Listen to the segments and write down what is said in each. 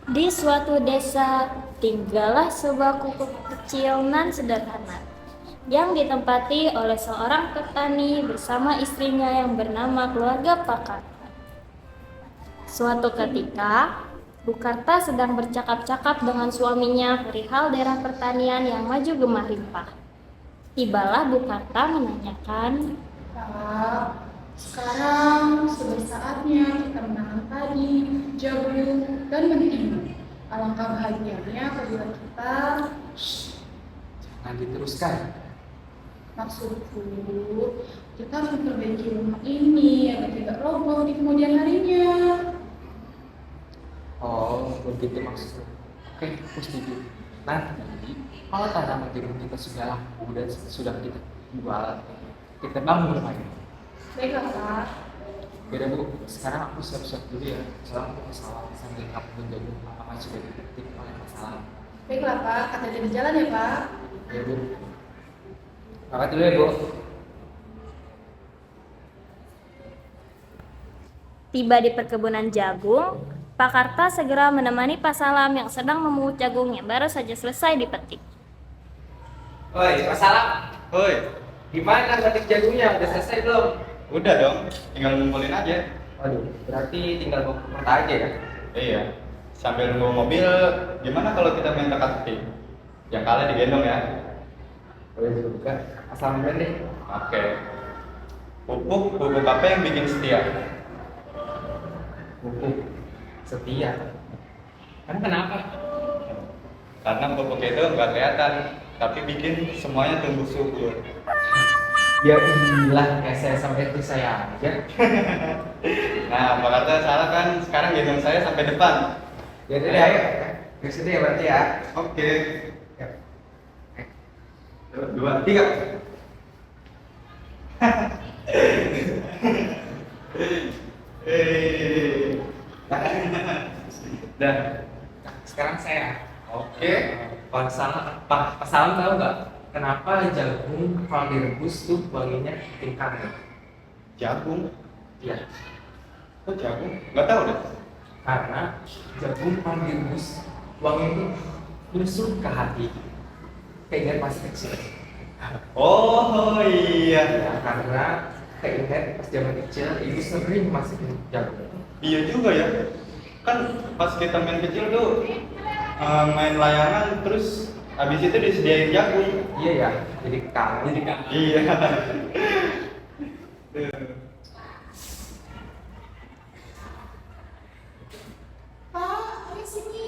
Di suatu desa, tinggallah sebuah kukuk kecil nan sederhana yang ditempati oleh seorang petani bersama istrinya yang bernama keluarga Pakar. Suatu ketika, Bukarta sedang bercakap-cakap dengan suaminya perihal daerah pertanian yang maju gemah-limpah. Tibalah Bukarta menanyakan, Pak, sekarang sudah saatnya kita menanam padi, jagung, dan mentimun. Alangkah bahagianya apabila kita, Jangan diteruskan. maksudku, kita harus memperbaiki rumah ini agar tidak roboh di kemudian harinya. Oh, begitu maksudnya. Oke, aku setuju. Nanti, kalau tanaman jagung kita sudah laku dan sudah kita jual, kita bangun rumahnya. Baiklah, Pak. Beda Bu, sekarang aku siap-siap dulu ya. Soalnya aku kesalahan sambil kamu jagung apakah sudah dipetik oleh masalah. Baiklah, Pak. Kata jadi jalan ya, Pak. Ya Bu, makasih dulu ya Bu. tiba di perkebunan jagung, Pak Karta segera menemani Pak Salam yang sedang memungut jagung yang baru saja selesai dipetik. Oi, masalah. Woi, Gimana petik jagungnya? Udah selesai belum? udah dong, tinggal ngumpulin aja. Waduh, berarti tinggal bawa ke kota aja ya? Iya, sambil nunggu mobil, gimana kalau kita main teka-teki? Yang kalah digendong ya. Boleh juga. Asal duluan deh. Oke. Pupuk apa yang bikin setia? Pupuk setia. Kan kenapa? Karena pupuk itu nggak kelihatan, tapi bikin semuanya tumbuh subur. Ya iyalah, kayak saya sampai itu saya aja. Nah, Pak Karta salah kan, sekarang gendong saya sampai depan. Ya udah deh, ayo. Ke situ ya berarti ya. Oke. Ya. Satu, dua, tiga. Eh. Dan sekarang saya. Oke. Pak Salam tahu nggak kenapa jagung kalau direbus tuh wanginya tingkat? Jagung. Iya, Oh, jagung? Nggak tahu deh. karena jagung kalau direbus wangi itu nyusup ke hati. Keinget pas kecil. Oh iya. Ya, karena keinget pas zaman kecil ibu sering masukin jagung. Iya juga ya. Kan pas kita main kecil tuh main layangan terus habis itu disediain jagung. Iya ya, jadi kangen. Iya. Pak, ayo sini.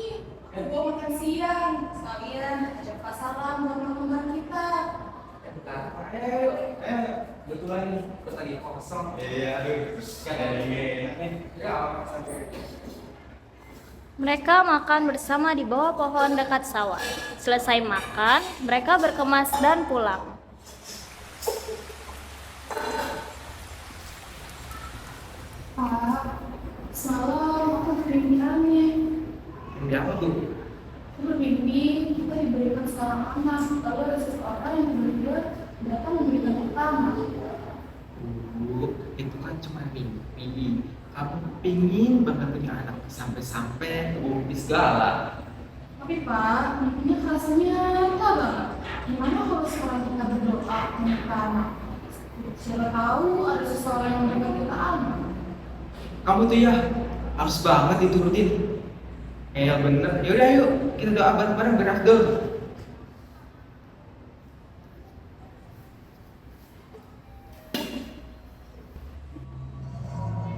Mau makan siang. Sekalian ajak Pak Salam buat teman kita. Bentar, ayo. Kebetulan nih, aku lagi kosong. Iya, aduh. Kan ada enak nih. Ya, sampai. Mereka makan bersama di bawah pohon dekat sawah. Selesai makan, mereka berkemas dan pulang. Pak, semalam aku bermimpi aneh. Ini apa tuh? Aku bermimpi kita diberikan seorang anak, lalu ada seseorang yang tiba-tiba datang memberikan utama. Itu kan cuma mimpi. Kamu pingin banget punya anak sampai-sampai bermimpi segala. Tapi Pak, mimpinya rasanya nyata banget. Gimana kalau sekarang kita berdoa meminta anak? Siapa tahu ada seseorang yang memberikan kita anak. Kamu tuh ya harus banget diturutin. Ya bener. Yaudah yuk kita doa bareng-bareng biar afdol.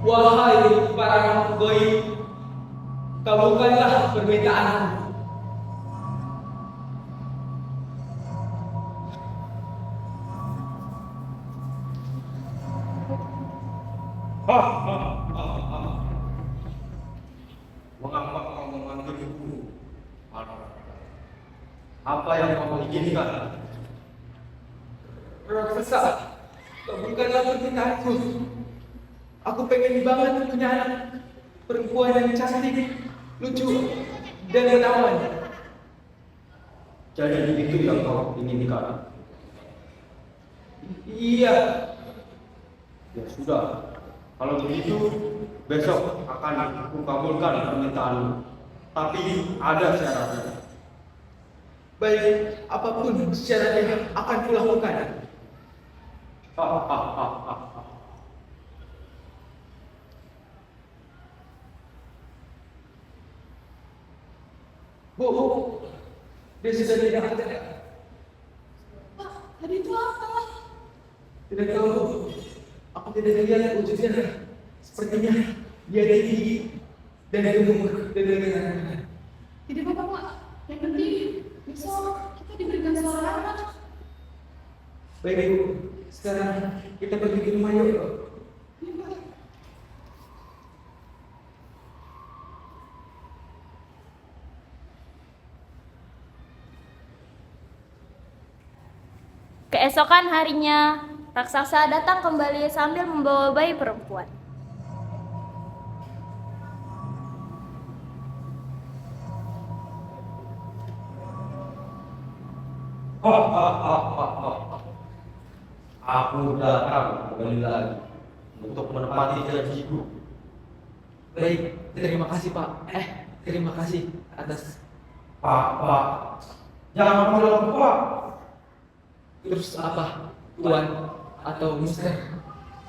Wahai para makhluk gaib, kabulkanlah permintaanku. Mengapa kau memanggilku? Apa yang kau inginkan? Raksasa, kabulkanlah permintaanku. Aku pengen banget punya anak perempuan yang cantik, lucu, dan menawan. Jadi itu yang kau inginkan. Iya, Ya sudah. Kalau begitu, besok akan aku kabulkan permintaanmu. Tapi ada syaratnya. Baik, apapun syaratnya akan kulakukan. Bu, dia sudah tidak ada. Pak, tadi itu apa? Tidak tahu, Bu. Aku tidak lihat wujudnya. Sepertinya dia tinggi dan gemuk dan ringan. Tidak apa-apa, Pak. Yang penting besok kita diberikan suara anak. Baik, Bu. Sekarang kita pergi ke rumah yuk. Iya, Pak. Keesokan harinya, raksasa datang kembali sambil membawa bayi perempuan. Aku datang kembali lagi untuk menepati janjiku. Baik, terima kasih, Pak. Terima kasih atas. Pak, jangan panggil aku Pak. Terus apa, Tuan atau Mister?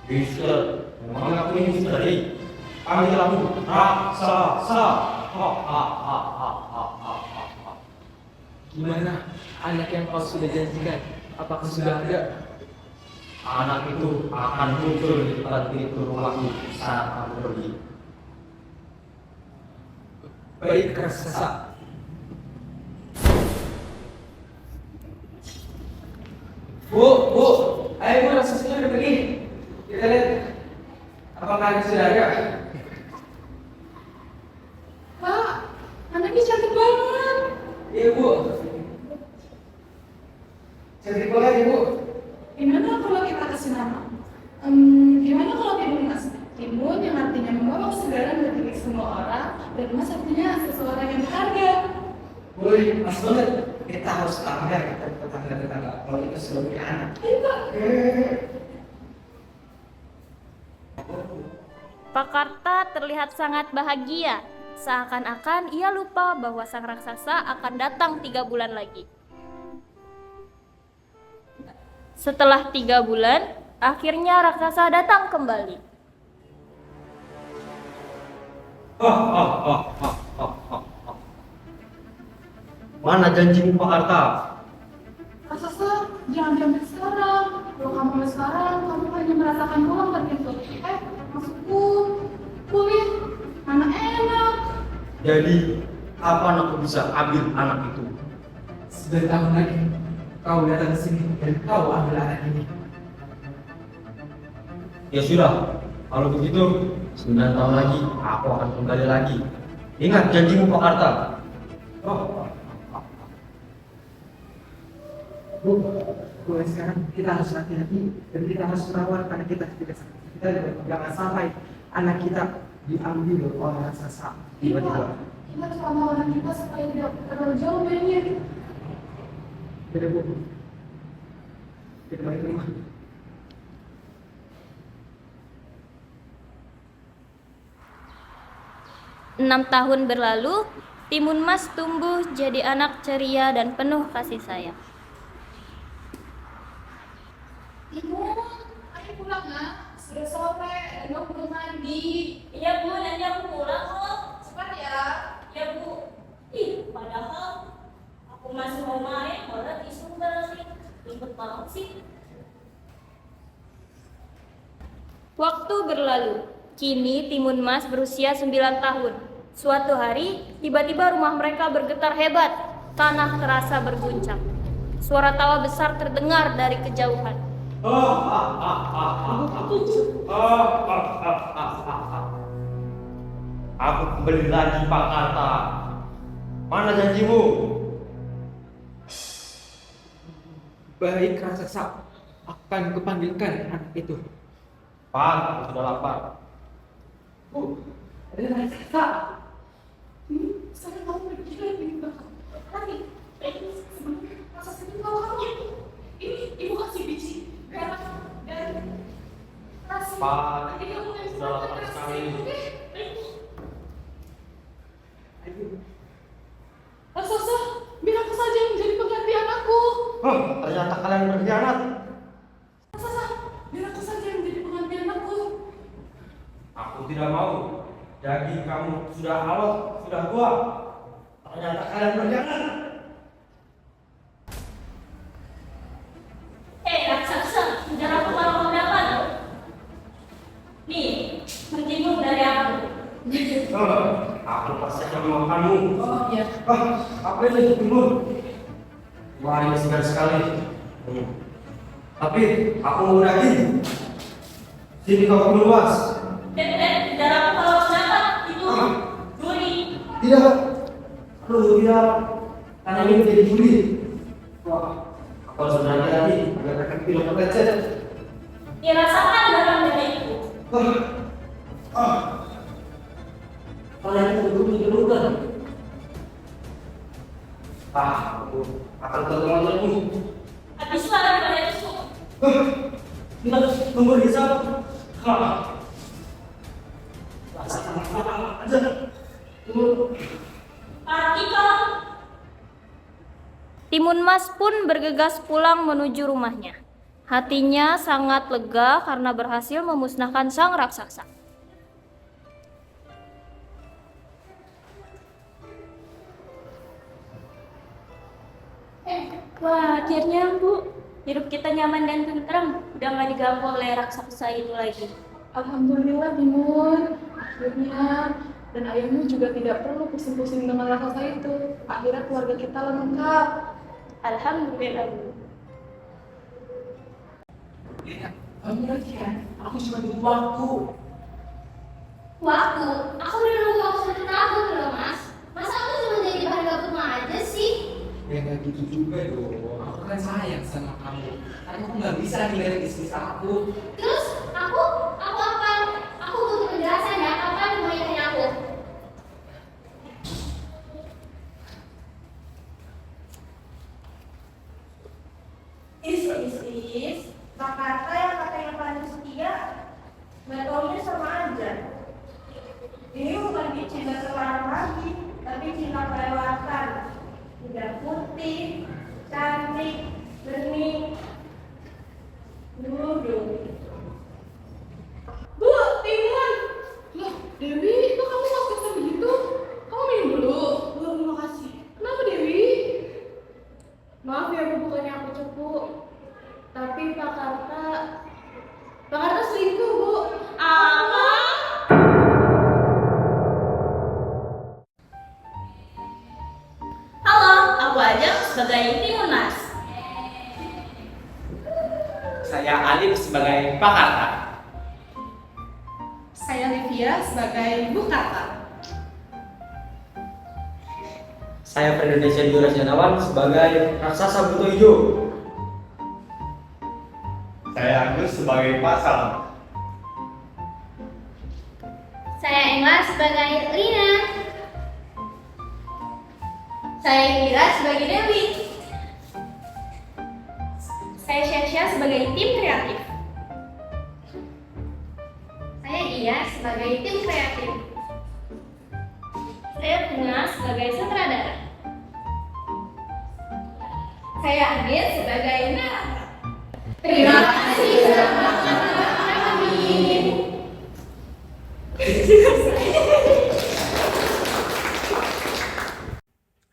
Mister, memang aku ini Mister Lee. Panggil aku raksasa. Gimana anak yang kau sudah janjikan? Apakah sudah ada? Anak itu akan muncul di depan pintu rumahku saat aku pergi. Baik, raksasa. Bu, ayo Bu, raksasanya udah pergi. Kita lihat apakah ada sudah ada. Pak, anaknya cantik banget. Iya, Bu. Cantik banget, Ibu. Gimana kalau kita kasih nama? Gimana kalau Timun Mas? Timun yang artinya membawa kesegaran bagi semua orang, dan Mas artinya seseorang yang berharga. Woi, pas banget. Kita harus pamer ke tetangga-tetangga kalau itu sudah punya anak. Ayo, Pak. Pak Karta terlihat sangat bahagia. Seakan-akan ia lupa bahwa sang raksasa akan datang 3 bulan lagi. Setelah 3 bulan, akhirnya raksasa datang kembali. Mana janjimu Pak Karta? Raksasa, jangan diambil sekarang. Kalau kamu ambil sekarang, kamu hanya merasakan doang kan gitu. Maksudku, kulit, mana enak. Jadi, kapan aku bisa ambil anak itu? 9 tahun lagi kau datang ke sini dan kau ambil anak ini. Ya sudah, kalau begitu 9 tahun lagi aku akan kembali lagi. Ingat janjimu Pak Karta. Bu, mulai sekarang kita harus hati-hati dan kita harus merawat anak kita tidak sakit. Kita jangan sampai anak kita diambil oleh raksasa Iya, tiba-tiba. kita harus sama orang kita supaya tidak terlalu jauh mainnya. Tidak, Bu. Kita balik ke rumah. Enam tahun berlalu, Timun Mas tumbuh jadi anak ceria dan penuh kasih sayang. Timun, ayo pulang nak. Sudah sore, dan kamu belum mandi. Iya Bu, nanti aku pulang kok. Cepat ya. Ya Bu. Padahal aku masih mau main, malah disuruh balik. Ribet banget sih. Waktu berlalu. Kini Timun Mas berusia 9 tahun. Suatu hari, tiba-tiba rumah mereka bergetar hebat. Tanah terasa berguncang. Suara tawa besar terdengar dari kejauhan. Aku kembali lagi Pak Karta. Mana janjimu? Baik, raksasa. Akan kupanggilkan anak itu. Pak, aku sudah lapar. Bu, ada raksasa. Sekarang kamu pergi lagi di belakang. Nanti, sebelum rasa sedih kamu. Ini ibu kasih biji garam dan nasi. Pak, Nanti kamu yang sudah lapar nasi, sekali. oke? Raksasa, biar aku saja yang menjadi penggantian aku. Oh, ternyata kalian berkhianat. Raksasa, biar aku saja yang menjadi penggantian aku. Aku tidak mau. Daging kamu sudah alot, sudah tua. Ternyata kalian berkhianat. Raksasa, kejar aku kalau kau dapat. Nih, mentimun dari aku. Aku pasti akan memakanmu. Oh iya. Apa ini timun? Wah, ini segar sekali. Tapi aku mau daging. Sini kau keluas. Kejar aku kalau kau dapat. Itu duri. Tidak. Aduh, tidak. Karena ini menjadi juri. Wah, aku harus berhati-hati agar kaki tidak terpecet. Rasakan darah dariku. Kalian itu betul menjerukan. Aku akan ketemu lagi. Habislah daripada itu. Tunggu hisap. Aja. Partika. Timun Mas pun bergegas pulang menuju rumahnya. Hatinya sangat lega karena berhasil memusnahkan sang raksasa. Wah, akhirnya Bu, hidup kita nyaman dan tenteram. Udah gak diganggu oleh raksasa itu lagi. Alhamdulillah Timun, akhirnya dan ayahmu juga tidak perlu pusing-pusing dengan raksasa itu. Akhirnya keluarga kita lengkap. Alhamdulillah Bu. Kamu lagi kan? Aku cuma butuh waktu. Waktu? Aku udah nunggu waktu 1 tahun loh mas. Masa aku cuma jadi bahan gabung aja sih? Ya nggak gitu juga dong. Aku kan sayang sama kamu. Tapi aku nggak bisa ninggalin bisnis aku. Terus aku apa? Aku butuh penjelasan ya, kapan mau ikutin aku? Is, Jakarta yang katanya paling setia, nggak taunya sama aja. Ini bukan cinta sekarang lagi, tapi cinta kelewatan. Udah putih, cantik, bening. Duduk. Bu, Timun! Loh, Dewi, kok kamu maksudnya begitu? Kamu minum dulu. Bu, terima kasih. Kenapa Dewi? Maaf ya Bu, bukannya aku cepu. Tapi Pak Karta selingkuh Bu. Apa? Halo, aku Ajeng sebagai Timun Mas. Saya Alif sebagai Pak Karta. Saya Livia sebagai Bu Karta. Saya Indonesia Juras Janawan sebagai raksasa buto hijau. Saya Agus sebagai Pak Salam. Saya Engla sebagai Lina. Saya Mira sebagai Dewi. Saya Syasha sebagai tim kreatif. Saya Iya sebagai tim kreatif. Saya Tuna sebagai sutradara. Saya Amir sebagai narator. Terima kasih sudah menonton kami.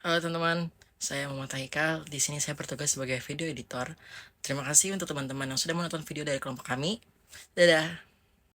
Halo teman-teman, saya Muhammad Haikal. Di sini saya bertugas sebagai video editor. Terima kasih untuk teman-teman yang sudah menonton video dari kelompok kami. Dadah.